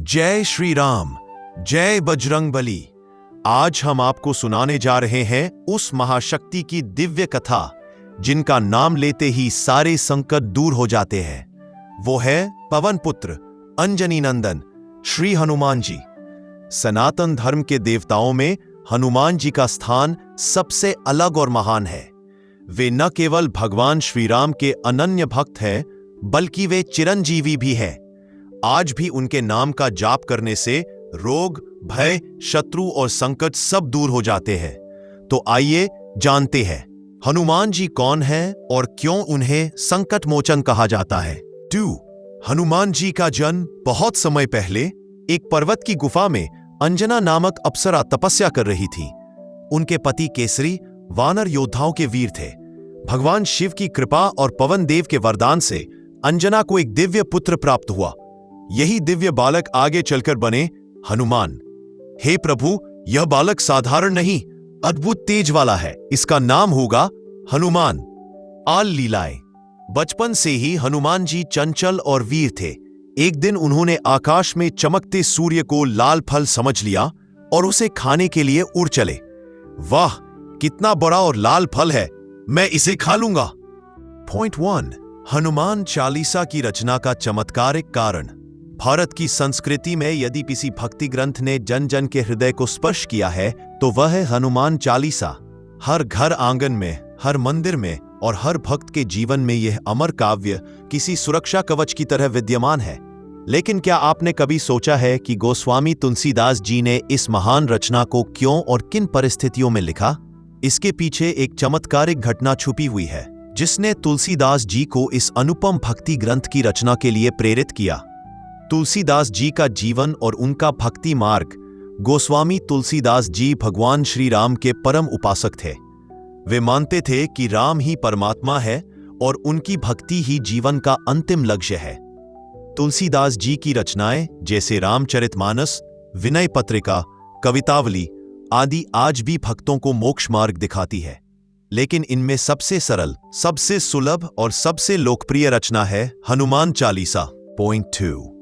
जय श्री राम, जय बजरंगबली। आज हम आपको सुनाने जा रहे हैं उस महाशक्ति की दिव्य कथा जिनका नाम लेते ही सारे संकट दूर हो जाते हैं। वो है पवन पुत्र अंजनी नंदन श्री हनुमान जी। सनातन धर्म के देवताओं में हनुमान जी का स्थान सबसे अलग और महान है। वे न केवल भगवान श्री राम के अनन्य भक्त हैं, बल्कि वे चिरंजीवी भी हैं। आज भी उनके नाम का जाप करने से रोग, भय, शत्रु और संकट सब दूर हो जाते हैं। तो आइए जानते हैं हनुमान जी कौन हैं और क्यों उन्हें संकट मोचन कहा जाता है। 2. हनुमान जी का जन्म बहुत समय पहले एक पर्वत की गुफा में अंजना नामक अप्सरा तपस्या कर रही थी। उनके पति केसरी वानर योद्धाओं के वीर थे। भगवान शिव की कृपा और पवन देव के वरदान से अंजना को एक दिव्य पुत्र प्राप्त हुआ। यही दिव्य बालक आगे चलकर बने हनुमान। हे प्रभु, यह बालक साधारण नहीं, अद्भुत तेज वाला है। इसका नाम होगा हनुमान। आल लीलाएं। बचपन से ही हनुमान जी चंचल और वीर थे। एक दिन उन्होंने आकाश में चमकते सूर्य को लाल फल समझ लिया और उसे खाने के लिए उड़ चले। वाह, कितना बड़ा और लाल फल है, मैं इसे खा लूंगा। पॉइंट 1. हनुमान चालीसा की रचना का चमत्कारिक कारण। भारत की संस्कृति में यदि किसी भक्ति ग्रंथ ने जन जन के हृदय को स्पर्श किया है तो वह है हनुमान चालीसा। हर घर आंगन में, हर मंदिर में और हर भक्त के जीवन में यह अमर काव्य किसी सुरक्षा कवच की तरह विद्यमान है। लेकिन क्या आपने कभी सोचा है कि गोस्वामी तुलसीदास जी ने इस महान रचना को क्यों और किन परिस्थितियों में लिखा? इसके पीछे एक चमत्कारिक घटना छुपी हुई है जिसने तुलसीदास जी को इस अनुपम भक्ति ग्रंथ की रचना के लिए प्रेरित किया। तुलसीदास जी का जीवन और उनका भक्ति मार्ग। गोस्वामी तुलसीदास जी भगवान श्री राम के परम उपासक थे। वे मानते थे कि राम ही परमात्मा है और उनकी भक्ति ही जीवन का अंतिम लक्ष्य है। तुलसीदास जी की रचनाएं जैसे रामचरितमानस, विनय पत्रिका, कवितावली आदि आज भी भक्तों को मोक्ष मार्ग दिखाती है। लेकिन इनमें सबसे सरल, सबसे सुलभ और सबसे लोकप्रिय रचना है हनुमान चालीसा। पॉइंट 2.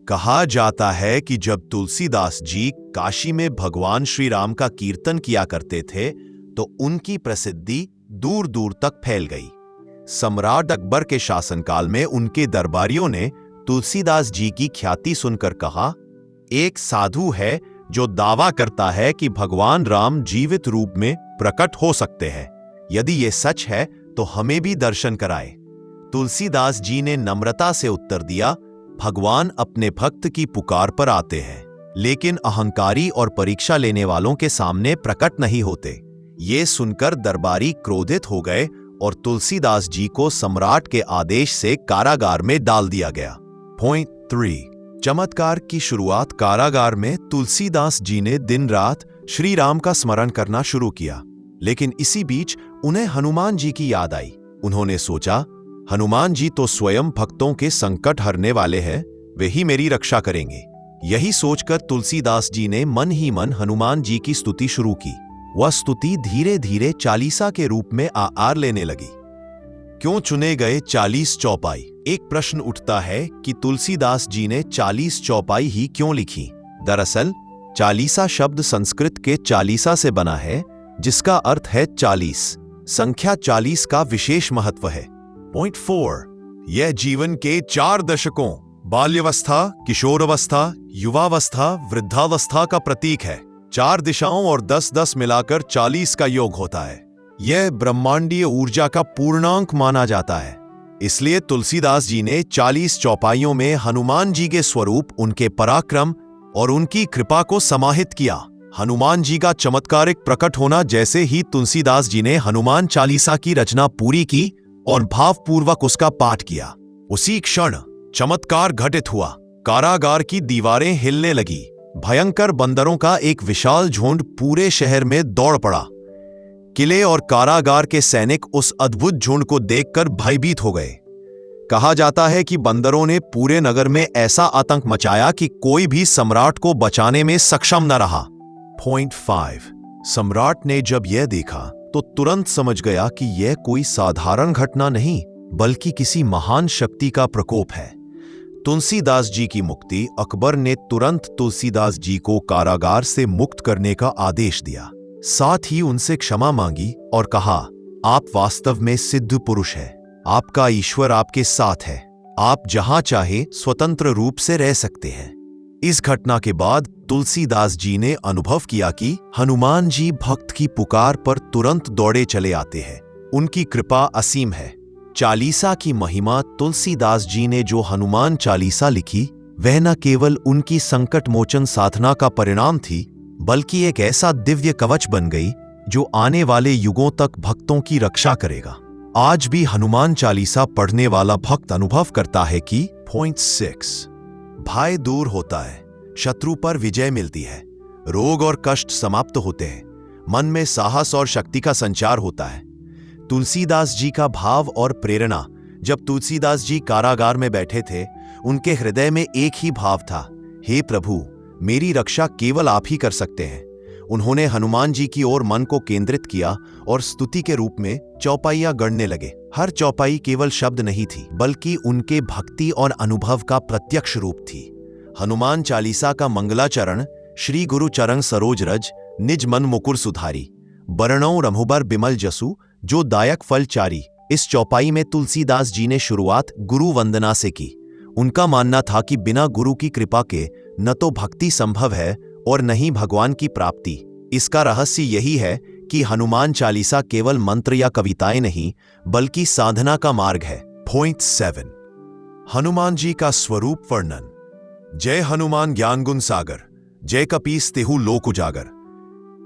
कहा जाता है कि जब तुलसीदास जी काशी में भगवान श्री राम का कीर्तन किया करते थे तो उनकी प्रसिद्धि दूर दूर तक फैल गई। सम्राट अकबर के शासनकाल में उनके दरबारियों ने तुलसीदास जी की ख्याति सुनकर कहा, एक साधु है जो दावा करता है कि भगवान राम जीवित रूप में प्रकट हो सकते हैं। यदि ये सच है तो हमें भी दर्शन कराए। तुलसीदास जी ने नम्रता से उत्तर दिया, भगवान अपने भक्त की पुकार पर आते हैं, लेकिन अहंकारी और परीक्षा लेने वालों के सामने प्रकट नहीं होते। ये सुनकर दरबारी क्रोधित हो गए और तुलसीदास जी को सम्राट के आदेश से कारागार में डाल दिया गया। पॉइंट 3. चमत्कार की शुरुआत। कारागार में तुलसीदास जी ने दिन रात श्री राम का स्मरण करना शुरू किया। लेकिन इसी बीच उन्हें हनुमान जी की याद आई। उन्होंने सोचा, हनुमान जी तो स्वयं भक्तों के संकट हरने वाले हैं, वे ही मेरी रक्षा करेंगे। यही सोचकर तुलसीदास जी ने मन ही मन हनुमान जी की स्तुति शुरू की। वह स्तुति धीरे धीरे चालीसा के रूप में आकार लेने लगी। क्यों चुने गए 40 चौपाई? एक प्रश्न उठता है कि तुलसीदास जी ने 40 चौपाई ही क्यों लिखी? दरअसल चालीसा शब्द संस्कृत के चालीसा से बना है, जिसका अर्थ है 40। संख्या 40 का विशेष महत्व है। पॉइंट 4. यह जीवन के 4 दशकों बाल्यावस्था, किशोरावस्था, युवावस्था, वृद्धावस्था का प्रतीक है। 4 दिशाओं और 10-10 मिलाकर 40 का योग होता है। यह ब्रह्मांडीय ऊर्जा का पूर्णांक माना जाता है। इसलिए तुलसीदास जी ने 40 चौपाइयों में हनुमान जी के स्वरूप, उनके पराक्रम और उनकी कृपा को समाहित किया। हनुमान जी का चमत्कारिक प्रकट होना। जैसे ही तुलसीदास जी ने हनुमान चालीसा की रचना पूरी की और भावपूर्वक उसका पाठ किया, उसी क्षण चमत्कार घटित हुआ। कारागार की दीवारें हिलने लगी। भयंकर बंदरों का एक विशाल झुंड पूरे शहर में दौड़ पड़ा। किले और कारागार के सैनिक उस अद्भुत झुंड को देखकर भयभीत हो गए। कहा जाता है कि बंदरों ने पूरे नगर में ऐसा आतंक मचाया कि कोई भी सम्राट को बचाने में सक्षम न रहा। पॉइंट 5. सम्राट ने जब यह देखा तो तुरंत समझ गया कि यह कोई साधारण घटना नहीं, बल्कि किसी महान शक्ति का प्रकोप है। तुलसीदास जी की मुक्ति। अकबर ने तुरंत तुलसीदास जी को कारागार से मुक्त करने का आदेश दिया। साथ ही उनसे क्षमा मांगी और कहा, आप वास्तव में सिद्ध पुरुष हैं। आपका ईश्वर आपके साथ है। आप जहां चाहे स्वतंत्र रूप से रह सकते हैं। इस घटना के बाद तुलसीदास जी ने अनुभव किया कि हनुमान जी भक्त की पुकार पर तुरंत दौड़े चले आते हैं। उनकी कृपा असीम है। चालीसा की महिमा। तुलसीदास जी ने जो हनुमान चालीसा लिखी वह न केवल उनकी संकट मोचन साधना का परिणाम थी, बल्कि एक ऐसा दिव्य कवच बन गई जो आने वाले युगों तक भक्तों की रक्षा करेगा। आज भी हनुमान चालीसा पढ़ने वाला भक्त अनुभव करता है कि पॉइंट 6 भय दूर होता है, शत्रु पर विजय मिलती है, रोग और कष्ट समाप्त होते हैं, मन में साहस और शक्ति का संचार होता है। तुलसीदास जी का भाव और प्रेरणा। जब तुलसीदास जी कारागार में बैठे थे, उनके हृदय में एक ही भाव था, हे प्रभु, मेरी रक्षा केवल आप ही कर सकते हैं। उन्होंने हनुमान जी की ओर मन को केंद्रित किया और स्तुति के रूप में चौपाइयां गढ़ने लगे। हर चौपाई केवल शब्द नहीं थी, बल्कि उनके भक्ति और अनुभव का प्रत्यक्ष रूप थी। हनुमान चालीसा का मंगलाचरण, श्री गुरु चरण सरोज रज, निज मन मुकुर सुधारी, बरणौ रघुबर बिमल जसु, जो दायक फल चारी। इस चौपाई में तुलसीदास जी ने शुरुआत गुरु वंदना से की। उनका मानना था कि बिना गुरु की कृपा के न तो भक्ति संभव है और न ही भगवान की प्राप्ति। इसका रहस्य यही है कि हनुमान चालीसा केवल मंत्र या कविताएं नहीं, बल्कि साधना का मार्ग है। पॉइंट 7 हनुमान जी का स्वरूप वर्णन। जय हनुमान ज्ञान गुण सागर, जय कपीस तेहु लोक उजागर।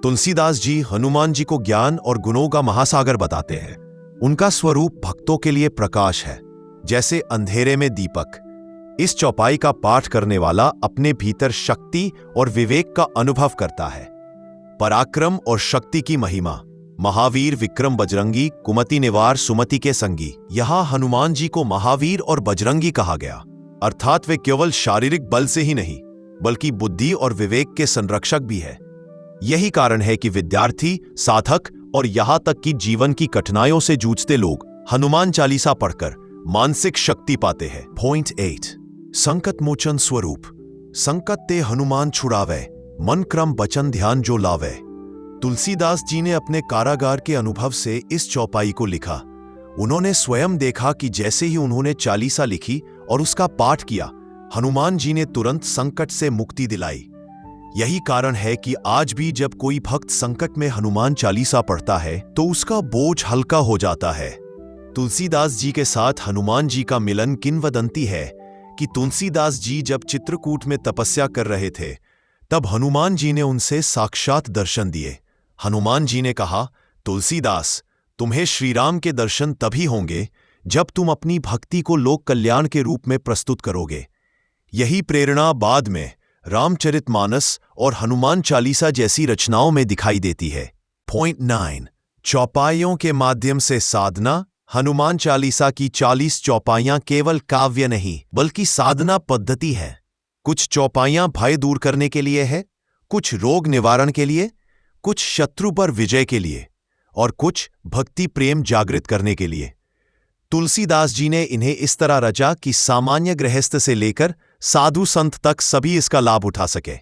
तुलसीदास जी हनुमान जी को ज्ञान और गुणों का महासागर बताते हैं। उनका स्वरूप भक्तों के लिए प्रकाश है, जैसे अंधेरे में दीपक। इस चौपाई का पाठ करने वाला अपने भीतर शक्ति और विवेक का अनुभव करता है। पराक्रम और शक्ति की महिमा। महावीर विक्रम बजरंगी, कुमति निवार सुमति के संगी। यहां हनुमान जी को महावीर और बजरंगी कहा गया, अर्थात वे केवल शारीरिक बल से ही नहीं, बल्कि बुद्धि और विवेक के संरक्षक भी है। यही कारण है कि विद्यार्थी, साधक और यहां तक कि जीवन की कठिनाइयों से जूझते लोग हनुमान चालीसा पढ़कर मानसिक शक्ति पाते हैं। पॉइंट 8 संकट मोचन स्वरूप। संकट ते हनुमान छुड़ावे, मन क्रम बचन ध्यान जो लावे। तुलसीदास जी ने अपने कारागार के अनुभव से इस चौपाई को लिखा। उन्होंने स्वयं देखा कि जैसे ही उन्होंने चालीसा लिखी और उसका पाठ किया, हनुमान जी ने तुरंत संकट से मुक्ति दिलाई। यही कारण है कि आज भी जब कोई भक्त संकट में हनुमान चालीसा पढ़ता है तो उसका बोझ हल्का हो जाता है। तुलसीदास जी के साथ हनुमान जी का मिलन किंवदंती है कि तुलसीदास जी जब चित्रकूट में तपस्या कर रहे थे, तब हनुमान जी ने उनसे साक्षात दर्शन दिए। हनुमान जी ने कहा, तुलसीदास, तुम्हें श्रीराम के दर्शन तभी होंगे जब तुम अपनी भक्ति को लोक कल्याण के रूप में प्रस्तुत करोगे। यही प्रेरणा बाद में रामचरितमानस और हनुमान चालीसा जैसी रचनाओं में दिखाई देती है। पॉइंट 9 चौपाइयों के माध्यम से साधना। हनुमान चालीसा की 40 चौपाइयां केवल काव्य नहीं, बल्कि साधना पद्धति है। कुछ चौपाइयां भय दूर करने के लिए है, कुछ रोग निवारण के लिए, कुछ शत्रु पर विजय के लिए और कुछ भक्ति प्रेम जागृत करने के लिए। तुलसीदास जी ने इन्हें इस तरह रचा कि सामान्य गृहस्थ से लेकर साधु संत तक सभी इसका लाभ उठा सके।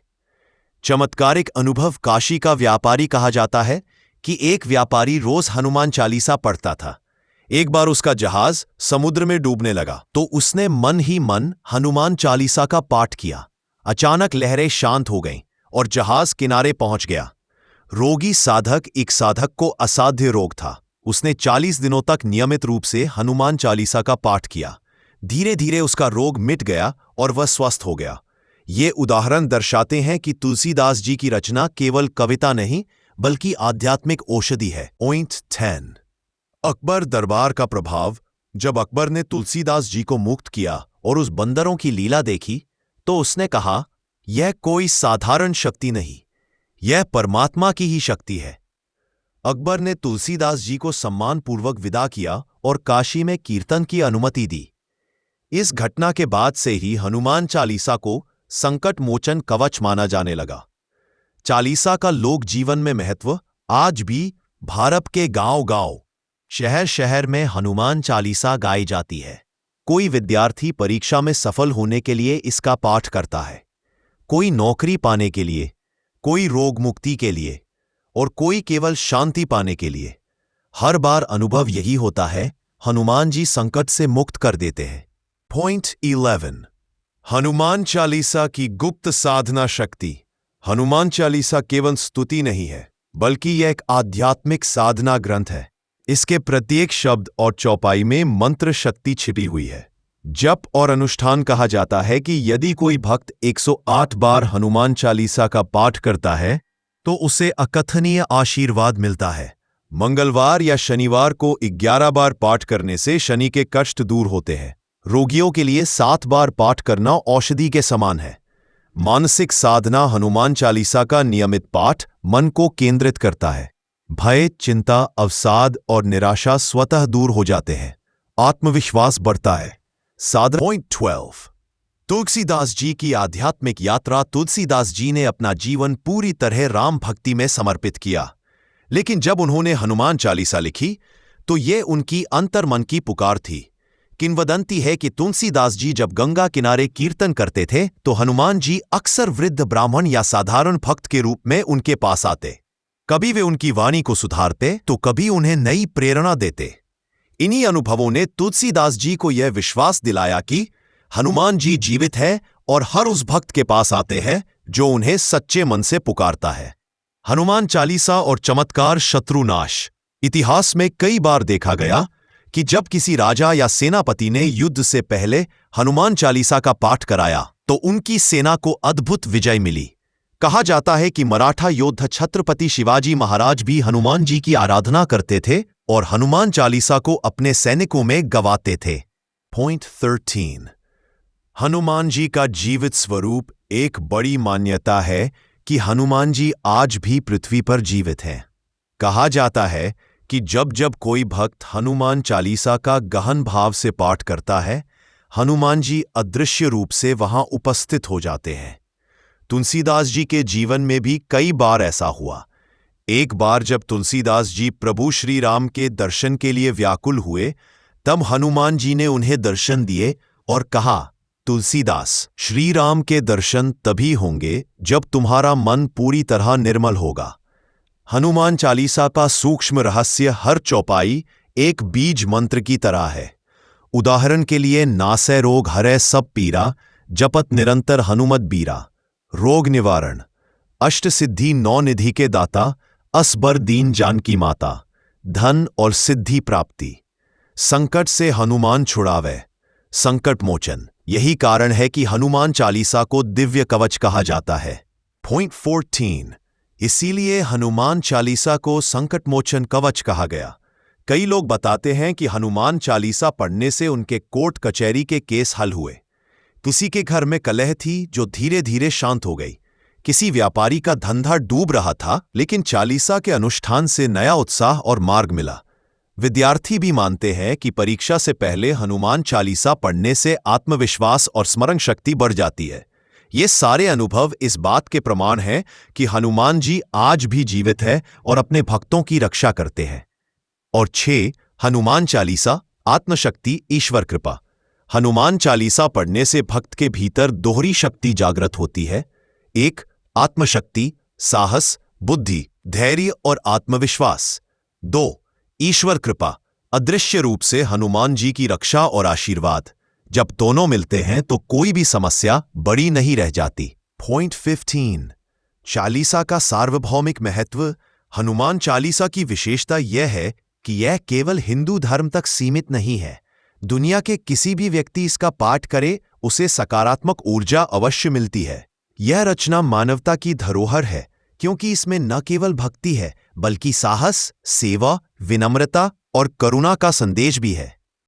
चमत्कारिक अनुभव। काशी का व्यापारी कहा जाता है कि एक व्यापारी रोज हनुमान चालीसा पढ़ता था। एक बार उसका जहाज समुद्र में डूबने लगा तो उसने मन ही मन हनुमान चालीसा का पाठ किया। अचानक लहरें शांत हो गईं और जहाज किनारे पहुंच गया। रोगी साधक, एक साधक को असाध्य रोग था। उसने 40 दिनों तक नियमित रूप से हनुमान चालीसा का पाठ किया। धीरे धीरे उसका रोग मिट गया और वह स्वस्थ हो गया। ये उदाहरण दर्शाते हैं कि तुलसीदास जी की रचना केवल कविता नहीं, बल्कि आध्यात्मिक औषधि है। पॉइंट 10 अकबर दरबार का प्रभाव। जब अकबर ने तुलसीदास जी को मुक्त किया और उस बंदरों की लीला देखी, तो उसने कहा, यह कोई साधारण शक्ति नहीं, यह परमात्मा की ही शक्ति है। अकबर ने तुलसीदास जी को सम्मानपूर्वक विदा किया और काशी में कीर्तन की अनुमति दी। इस घटना के बाद से ही हनुमान चालीसा को संकट मोचन कवच माना जाने लगा। चालीसा का लोक जीवन में महत्व। आज भी भारत के गांव-गांव, शहर शहर में हनुमान चालीसा गाई जाती है। कोई विद्यार्थी परीक्षा में सफल होने के लिए इसका पाठ करता है, कोई नौकरी पाने के लिए, कोई रोग मुक्ति के लिए और कोई केवल शांति पाने के लिए। हर बार अनुभव यही होता है, हनुमान जी संकट से मुक्त कर देते हैं। पॉइंट 11, हनुमान चालीसा की गुप्त साधना शक्ति। हनुमान चालीसा केवल स्तुति नहीं है, बल्कि यह एक आध्यात्मिक साधना ग्रंथ है। इसके प्रत्येक शब्द और चौपाई में मंत्र शक्ति छिपी हुई है। जप और अनुष्ठान कहा जाता है कि यदि कोई भक्त 108 बार हनुमान चालीसा का पाठ करता है तो उसे अकथनीय आशीर्वाद मिलता है। मंगलवार या शनिवार को 11 बार पाठ करने से शनि के कष्ट दूर होते हैं। रोगियों के लिए 7 बार पाठ करना औषधि के समान है। मानसिक साधना। हनुमान चालीसा का नियमित पाठ मन को केंद्रित करता है। भय, चिंता, अवसाद और निराशा स्वतः दूर हो जाते हैं। आत्मविश्वास बढ़ता है। साधना। पॉइंट 12, तुलसीदास जी की आध्यात्मिक यात्रा। तुलसीदास जी ने अपना जीवन पूरी तरह राम भक्ति में समर्पित किया, लेकिन जब उन्होंने हनुमान चालीसा लिखी तो ये उनकी अंतर्मन की पुकार थी। किंवदंती है कि तुलसीदास जी जब गंगा किनारे कीर्तन करते थे तो हनुमान जी अक्सर वृद्ध ब्राह्मण या साधारण भक्त के रूप में उनके पास आते। कभी वे उनकी वाणी को सुधारते तो कभी उन्हें नई प्रेरणा देते। इन्हीं अनुभवों ने तुलसीदास जी को यह विश्वास दिलाया कि हनुमान जी जीवित है और हर उस भक्त के पास आते हैं जो उन्हें सच्चे मन से पुकारता है। हनुमान चालीसा और चमत्कार। शत्रुनाश। इतिहास में कई बार देखा गया कि जब किसी राजा या सेनापति ने युद्ध से पहले हनुमान चालीसा का पाठ कराया तो उनकी सेना को अद्भुत विजय मिली। कहा जाता है कि मराठा योद्धा छत्रपति शिवाजी महाराज भी हनुमान जी की आराधना करते थे और हनुमान चालीसा को अपने सैनिकों में गवाते थे। पॉइंट 13, हनुमान जी का जीवित स्वरूप। एक बड़ी मान्यता है कि हनुमान जी आज भी पृथ्वी पर जीवित हैं। कहा जाता है कि जब जब कोई भक्त हनुमान चालीसा का गहन भाव से पाठ करता है, हनुमान जी अदृश्य रूप से वहां उपस्थित हो जाते हैं। तुलसीदास जी के जीवन में भी कई बार ऐसा हुआ। एक बार जब तुलसीदास जी प्रभु श्री राम के दर्शन के लिए व्याकुल हुए, तब हनुमान जी ने उन्हें दर्शन दिए और कहा, तुलसीदास, श्री राम के दर्शन तभी होंगे जब तुम्हारा मन पूरी तरह निर्मल होगा। हनुमान चालीसा का सूक्ष्म रहस्य। हर चौपाई एक बीज मंत्र की तरह है। उदाहरण के लिए, नासै रोग हरै सब पीरा, जपत निरंतर हनुमत बीरा। रोग निवारण। अष्ट सिद्धि नौ निधि के दाता, असबर दीन जानकी माता। धन और सिद्धि प्राप्ति। संकट से हनुमान छुड़ावे। संकट मोचन। यही कारण है कि हनुमान चालीसा को दिव्य कवच कहा जाता है। पॉइंट 14, इसीलिए हनुमान चालीसा को संकट मोचन कवच कहा गया। कई लोग बताते हैं कि हनुमान चालीसा पढ़ने से उनके कोर्ट कचहरी के केस हल हुए। किसी के घर में कलह थी जो धीरे धीरे शांत हो गई। किसी व्यापारी का धंधा डूब रहा था, लेकिन चालीसा के अनुष्ठान से नया उत्साह और मार्ग मिला। विद्यार्थी भी मानते हैं कि परीक्षा से पहले हनुमान चालीसा पढ़ने से आत्मविश्वास और स्मरण शक्ति बढ़ जाती है। ये सारे अनुभव इस बात के प्रमाण हैं कि हनुमान जी आज भी जीवित है और अपने भक्तों की रक्षा करते हैं। और 6, हनुमान चालीसा। आत्मशक्ति, ईश्वर कृपा। हनुमान चालीसा पढ़ने से भक्त के भीतर दोहरी शक्ति जागृत होती है। 1, आत्मशक्ति, साहस, बुद्धि, धैर्य और आत्मविश्वास। 2, ईश्वर कृपा, अदृश्य रूप से हनुमान जी की रक्षा और आशीर्वाद। जब दोनों मिलते हैं तो कोई भी समस्या बड़ी नहीं रह जाती। पॉइंट 15, चालीसा का सार्वभौमिक महत्व। हनुमान चालीसा की विशेषता यह है कि यह केवल हिंदू धर्म तक सीमित नहीं है। दुनिया के किसी भी व्यक्ति इसका पाठ करे, उसे सकारात्मक ऊर्जा अवश्य मिलती है। यह रचना मानवता की धरोहर है, क्योंकि इसमें न केवल भक्ति है, बल्कि साहस, सेवा, विनम्रता और करुणा का संदेश भी है।